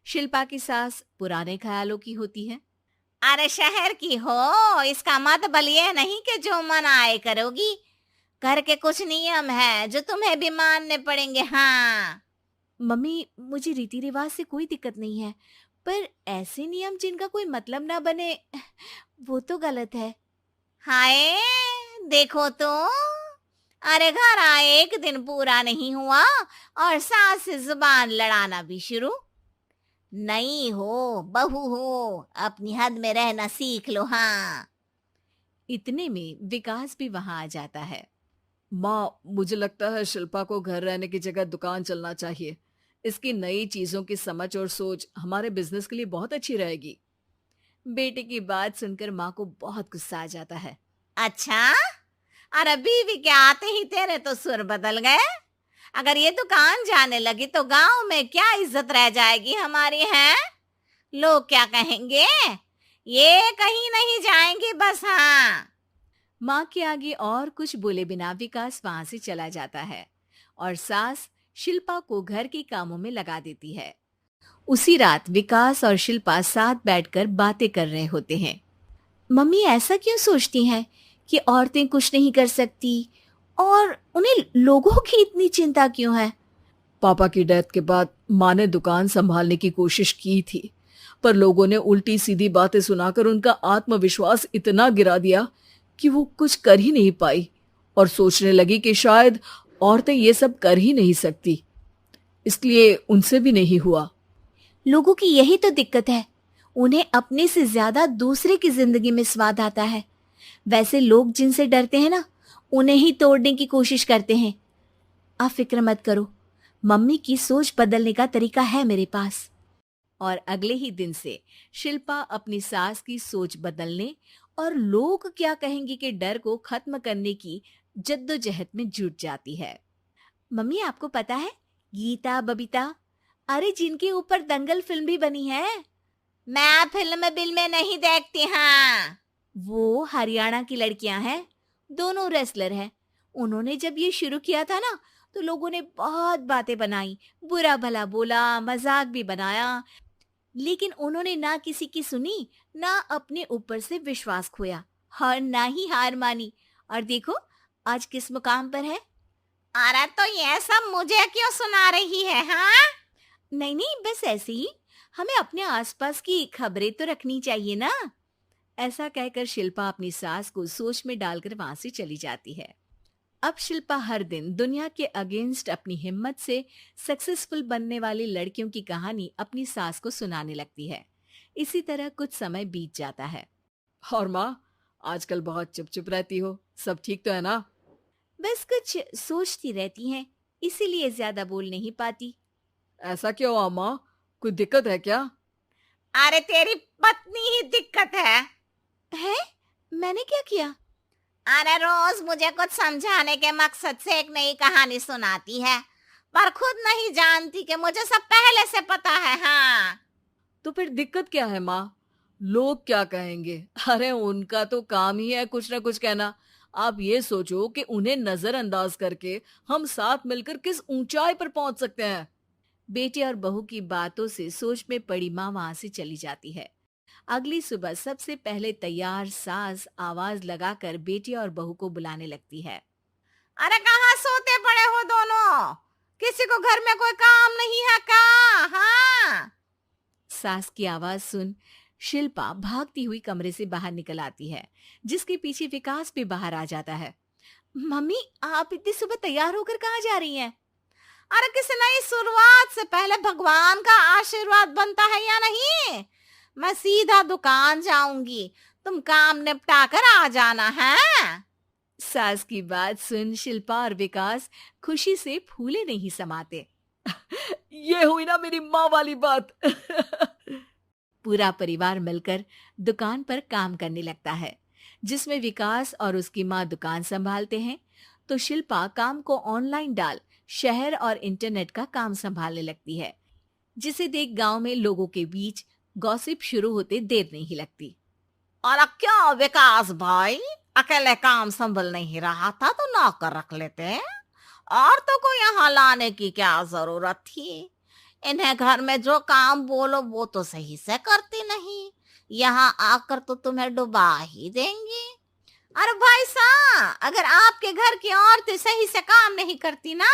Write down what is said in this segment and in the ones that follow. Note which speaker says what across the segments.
Speaker 1: शिल्पा की सास पुराने ख्यालों की होती है।
Speaker 2: अरे शहर की हो, इसका मतलब ये नहीं कि जो मन आए करोगी। घर के कुछ नियम है जो तुम्हें भी मानने पड़ेंगे। हाँ।
Speaker 1: मम्मी, मुझे रीति रिवाज से कोई दिक्कत नहीं है, पर ऐसे नियम जिनका कोई मतलब ना बने वो तो गलत है।
Speaker 2: हाय, देखो तो। अरे घर आए एक दिन पूरा नहीं हुआ और सास से जुबान लड़ाना भी शुरू। नई हो, बहू हो, अपनी हद में रहना सीख लो। हाँ।
Speaker 1: इतने में विकास भी वहां आ जाता है।
Speaker 3: माँ, मुझे लगता है शिल्पा को घर रहने की जगह दुकान चलना चाहिए। इसकी नई चीजों की समझ और सोच हमारे बिजनेस के लिए बहुत अच्छी रहेगी।
Speaker 1: बेटे की बात सुनकर माँ को बहुत गुस्सा आ जाता है।
Speaker 2: अच्छा, अरे बीवी के आते ही तेरे तो सुर बदल गए। अगर ये दुकान जाने लगी तो गांव में क्या इज्जत रह जाएगी हमारी है? लोग क्या कहेंगे? ये कहीं नहीं जाएंगी बस। हाँ।
Speaker 1: माँ के आगे और कुछ बोले बिना विकास वहां से चला जाता है और सास शिल्पा को घर के कामों में लगा देती है। उसी रात विकास और शिल्पा साथ बैठकर बातें कर रहे होते हैं। मम्मी ऐसा क्यों सोचती हैं कि औरतें कुछ नहीं कर सकती, और उन्हें लोगों की इतनी चिंता क्यों है?
Speaker 3: पापा की डेथ के बाद माँ ने दुकान संभालने की कोशिश की थी, पर लोगों ने उल्टी सीधी बातें सुनाकर उनका आत्मविश्वास इतना गिरा दिया कि वो कुछ कर ही नहीं पाई और सोचने लगी कि शायद औरतें ये सब कर ही नहीं सकती। इसलिए उनसे भी नहीं हुआ।
Speaker 1: लोगों की यही तो दिक्कत है, उन्हें अपने से ज्यादा दूसरे की जिंदगी में स्वाद आता है। वैसे लोग जिनसे डरते हैं ना, उन्हें ही तोड़ने की कोशिश करते हैं। आप फिक्र मत करो, मम्मी की सोच बदलने का तरीका है मेरे पास। और अगले ही दिन से शिल्पा अपनी सास की सोच बदलने और लोग क्या कहेंगे के डर को खत्म करने की जद्दोजहद में जुट जाती है। मम्मी, आपको पता है गीता बबीता, अरे जिनके ऊपर दंगल फिल्म भी बनी है,
Speaker 2: मैं फिल्म बिल में नहीं देखती। हाँ।
Speaker 1: वो हरियाणा की लड़कियां हैं, दोनों रेसलर हैं। उन्होंने जब ये शुरू किया था ना, तो लोगों ने बहुत बातें बनाई, बुरा भला बोला, मजाक भी बनाया, लेकिन उन्होंने ना किसी की सुनी, ना अपने ऊपर से विश्वास खोया और ना ही हार मानी। और देखो आज किस मुकाम पर है।
Speaker 2: अरे तो ये सब मुझे क्यों सुना रही है? हाँ।
Speaker 1: नहीं नहीं, बस ऐसे ही, हमें अपने आसपास की खबरें तो रखनी चाहिए ना। ऐसा कहकर शिल्पा अपनी सास को सोच में डालकर वहां से चली जाती है। अब शिल्पा हर दिन दुनिया के अगेंस्ट अपनी हिम्मत से सक्सेसफुल बनने वाली लड़कियों की कहानी अपनी सास को सुनाने लगती है। इसी तरह कुछ समय बीत जाता है।
Speaker 3: और माँ, आजकल बहुत चुप चुप रहती हो, सब ठीक तो है ना?
Speaker 1: बस कुछ सोचती रहती हैं, इसीलिए ज्यादा बोल नहीं पाती।
Speaker 3: ऐसा क्यों हुआ माँ? कोई दिक्कत है क्या?
Speaker 2: अरे तेरी पत्नी ही दिक्कत है।
Speaker 1: है? मैंने क्या किया?
Speaker 2: अरे रोज मुझे कुछ समझाने के मकसद से एक नई कहानी सुनाती है, पर खुद नहीं जानती कि मुझे सब पहले से पता है। हाँ।
Speaker 3: तो फिर दिक्कत क्या है माँ? लोग क्या कहेंगे? अरे उनका तो काम ही है कुछ ना कुछ कहना। आप ये सोचो कि उन्हें नजरअंदाज करके हम साथ मिलकर किस ऊंचाई पर पहुंच सकते हैं।
Speaker 1: बेटे और बहू की बातों से सोच में पड़ी माँ वहां से चली जाती है। अगली सुबह सबसे पहले तैयार सास आवाज लगाकर बेटी और बहू को बुलाने लगती है।
Speaker 2: अरे कहाँ सोते पड़े हो दोनों? किसी को घर में कोई काम नहीं है का? हाँ।
Speaker 1: सास की आवाज सुन शिल्पा भागती हुई कमरे से बाहर निकल आती है, जिसके पीछे विकास भी बाहर आ जाता है। मम्मी, आप इतनी सुबह तैयार होकर कहाँ जा रही हैं?
Speaker 2: अरे किसी नई शुरुआत से पहले भगवान का आशीर्वाद बनता है या नहीं? मैं सीधा दुकान जाऊंगी, तुम काम निपटा कर आ जाना है।
Speaker 1: सास की बात सुन शिल्पा और विकास खुशी से फूले नहीं समाते।
Speaker 3: ये हुई ना मेरी माँ वाली बात।
Speaker 1: पूरा परिवार मिलकर दुकान पर काम करने लगता है, जिसमें विकास और उसकी माँ दुकान संभालते हैं, तो शिल्पा काम को ऑनलाइन डाल शहर और इंटरनेट का काम संभालने लगती है, जिसे देख गांव में लोगों के बीच गॉसिप शुरू होते देर नहीं लगती।
Speaker 2: और क्या विकास भाई, अकेले काम संभल नहीं रहा था तो नौकर रख लेते। और तो को यहाँ लाने की क्या जरूरत थी? इन्हें घर में जो काम बोलो वो तो सही से करती नहीं, यहाँ आकर तो तुम्हें डुबा ही देंगी। अरे भाई साहब, अगर आपके घर की औरतें सही से काम नहीं करती ना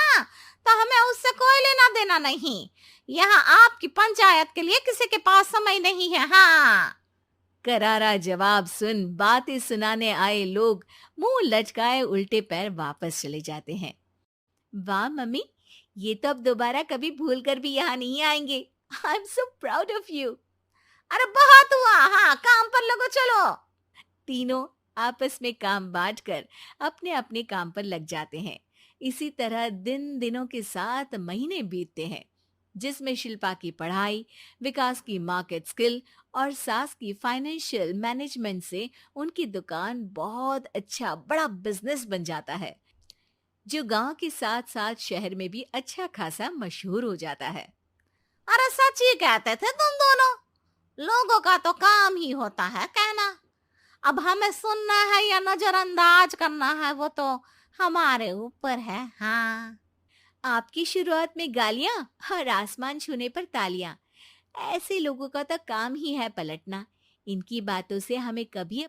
Speaker 2: तो हमें उससे कोई लेना देना नहीं। यहाँ आपकी पंचायत के लिए किसी के पास समय नहीं है। हाँ,
Speaker 1: करारा जवाब सुन बातें सुनाने आए लोग मुंह लचकाए उल्टे पैर वापस चले जाते हैं। वाह मम्मी, ये तो अब दोबारा कभी भूल कर भी यहाँ नहीं आएंगे। I am so proud of you.
Speaker 2: अरे बहुत हुआ, हाँ काम पर लगो चलो।
Speaker 1: तीनों आपस में काम बांटकर अपने अपने काम पर लग जाते हैं। इसी तरह दिनों के साथ महीने बीतते हैं, जिसमें शिल्पा की पढ़ाई, विकास की मार्केट स्किल और सास की फाइनेंशियल मैनेजमेंट से उनकी दुकान बहुत अच्छा बड़ा बिजनेस बन जाता है, जो गांव के साथ साथ शहर में भी अच्छा खासा मशहूर हो जाता है।
Speaker 2: अरे सच ही कहते थे तुम दोनों, लोगों का तो काम ही होता है कहना। अब हमें सुनना है या नजरअंदाज करना है वो तो हमारे ऊपर है। हाँ,
Speaker 1: आपकी शुरुआत में गालियां और आसमान छूने पर तालियां, ऐसे लोगों का तो काम ही है पलटना। इनकी बातों से हमें कभी